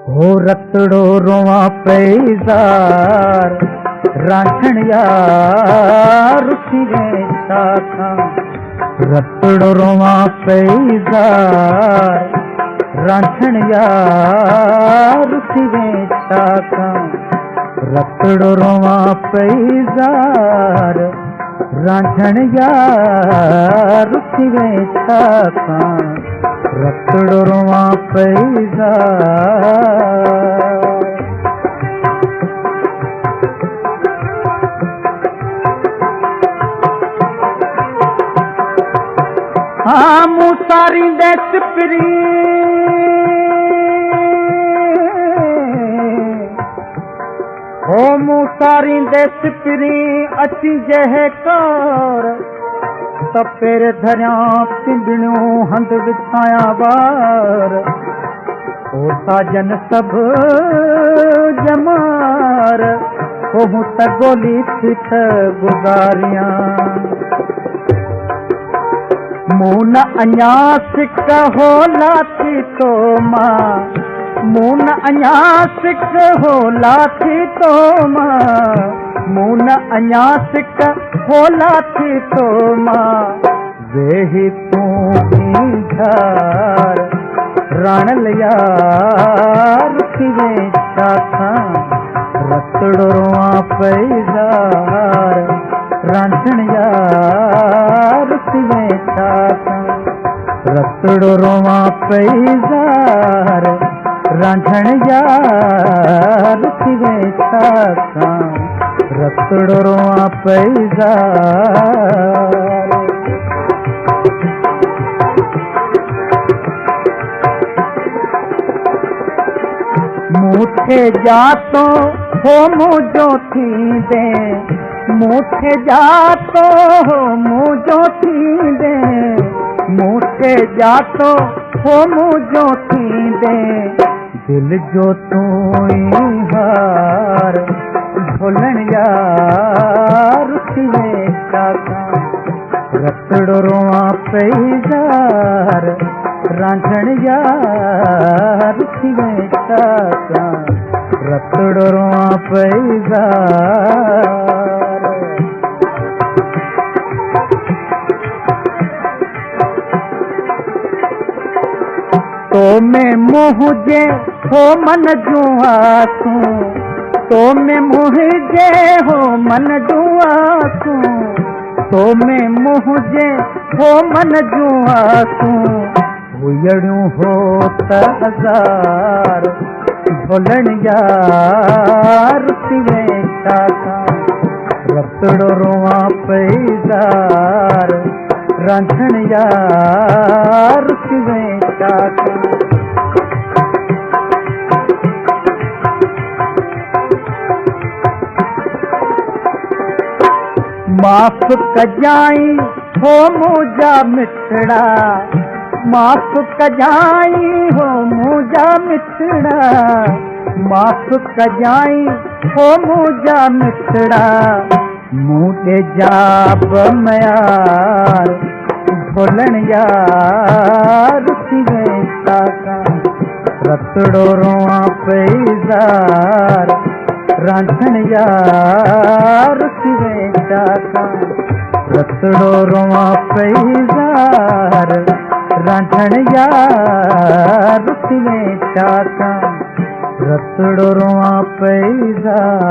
हो रतड़ो रोवा पैजार रांझण यार रुसिवे छाका। रतड़ो रोवा पैजार रांझण यार रुसिवे छाका। रतड़ो रोवा पैजार रांझण यार रुसिवे छाका। रतड़ो रोवा पैजार। हाँ मुसारी दे सिपरी हो मुसारी दे सिपरी अची जहे कार त पेर धरिया पिंडणियूं हंध विछाया बार। ओ साजन सब जमार हो त गोली थिठ गुज़ारियां। मूं न अञा सिक होला थी तो मां मूं न अञा सिक होला थी तो मां मूं न अञा सिक होला थी तो मां। वेही तूं घर राणल यार रुसिवे छाका। रतड़ो रोवा पैजार रांझण यार रुसिवे छाका। रतड़ो रोवा पैजार रांझण यार रुसिवे छाका। रतड़ो रोवा पैजार। मूठे जातो हो मुझो थी दे मूठे जातो हो मुझो थी दे मूठे जातो हो मुझो थी दे। दिल जो तू हार भोलन यार रुसिवे छाका। रतड़ो रोवा पैजार रांझण यार रुसिवे छाका। रतड़ो रोवा पैजार। तो में मुझे हो मन जुआसू तो में मुझे हो मन जुआसू तो में मुझे हो मन जुआसू। हुयड़ियूं हो त हजार भोलन यार रुसिवे छाका। रतड़ो रोवा पैजार रांझण यार रुसिवे छाका। माफ़ कजाई हो मुझा मिठड़ा माफ़ कजाई हो मुझा मिठड़ा। माफ़ कजाई हो मुझा मिठड़ा। मुझे जाब मयार भोलन यार रुसिवे छाका। रतड़ो रोवा पैजार रांझण यार रुसिवे छाका। रतड़ो रोवा पैजार रांझण यार रुसिवे छाका। रतड़ो रोवा पैजार।